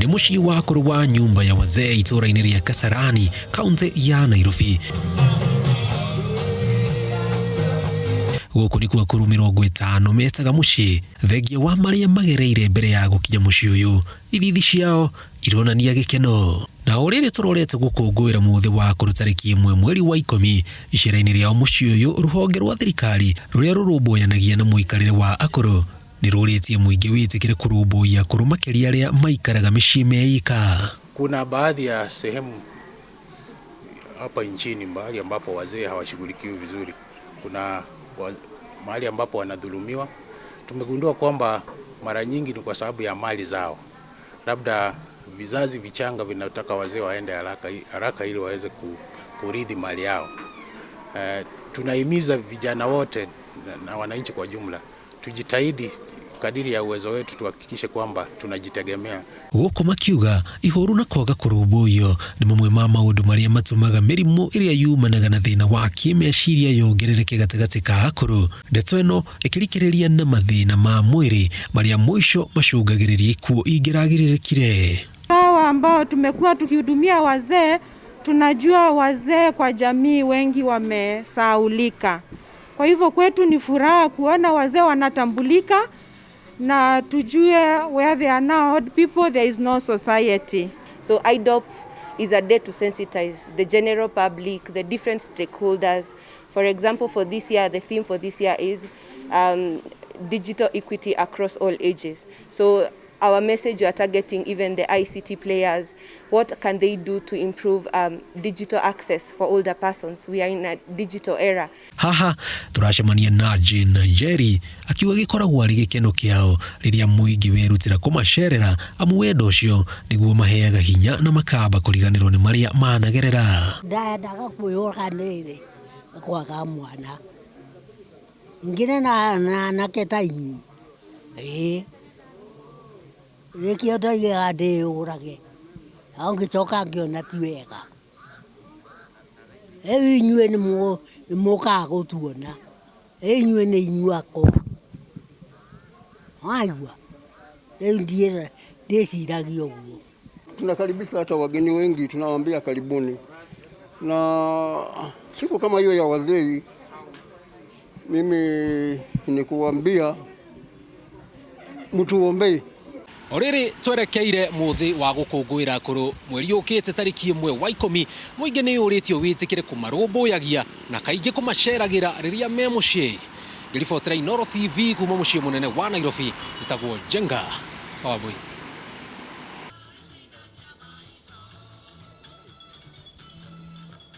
nĩ mũciĩ wa akũrũ wa nyumba ya wazee itũũra-inĩ rĩa Kasarani, kaunti ya Nairobi. Gũkũ nĩ kwa akũrũ 50 metaga mũciĩ thengia wa marĩa magereire mbere ya gũkinya mũciĩ ũyũ. Ithithi ciao ironania gĩkeno. Na ũrĩrĩ tũrorete gũkũngũĩra mũthĩ wa akũrũ tarĩki 1 mweri wa 10 icera-inĩ rĩao mũciĩ ũyũ, rũhonge rwa thirikari rũrĩa rũrũmbũyanagia na mũikarĩre wa akũrũ nĩ rũrĩtie mũingĩ wĩtĩkĩre kũrũmbũiya akũrũ makĩria arĩa maikaraga mĩciĩ meika. Kuna baadhi ya sehemu hapa nchini mahali ambapo wazee hawashughulikiwi vizuri. Kuna mahali ambapo wanadhulumiwa. Tumegundua kwamba mara nyingi ni kwa sababu ya mali zao. Labda vizazi vichanga vinataka wazee waende haraka ili waweze kurithi mali yao. Tunahimiza vijana wote na wananchi kwa jumla tujitahidi kadiri ya uwezo wetu tuhakikishe kwamba tunajitegemea. Gũkũ makiuga ihũru na kwaga kũrũmbũiyo nĩ mamwe ma maũndũ marĩa matũmaga mĩrimũ ĩrĩa yumanaga na thĩna wa kĩmeciria yongerereke gatagatĩ ka akũrũ. Ndeto ĩno ĩkĩrikĩrĩria na mathĩna ma mwĩrĩ marĩa mwisho macũngagĩrĩria ikuũ ingĩragĩrĩrĩkire. Hawa ambao tumekuwa tukihudumia wazee, tunajua wazee kwa jamii wengi wamesahaulika. Kwa hivyo kwetu ni furaha kuona wazee wanatambulika na tujue where they are now old people, there is no society. So IDOP is a day to sensitize the general public, the different stakeholders. For example, for this year, the theme for this year is digital equity across all ages. So our message, we are targeting even the ICT players. What can they do to improve digital access for older persons? We are in a digital era. Haha turacemania na Jane Jerry akiuga gĩkoragwo arĩ gĩkeno kĩao rĩrĩa mũingĩ werutĩra kũmacerera amu wendo ũcio nĩguo maheaga hinya na makamba kũriganĩrwo nĩ marĩa managerera. Ndendaga kwĩyoganĩrĩ kwaga mwana ngine na naketa inyu Rekio toiga ndĩ ũrage angĩcoka ngĩona ti wega inyuĩ nĩ mũkaga gũtuona inyuĩ nĩ inyuako aigua rĩu ndĩciragia ũguo. Tunakaribisha hata wageni wengi, tunawaambia karibuni, na siku kama hiyo ya wazee mimi ni kuambia mtuombee. Orĩrĩ twerekeire mũthĩ wa gũkũngũĩra akũrũ mweri ũkĩte tarĩki 1 wa 10 mũingĩ nĩ ũrĩtio wĩtĩkĩre kũmarũmbũyagia na kaingĩ kũmaceragĩra rĩrĩa me mũciĩ. Ngĩribotera Ngoro TV kuma mũciĩ mũnene wa Nairobi, njĩtagwo Jenga Wabui.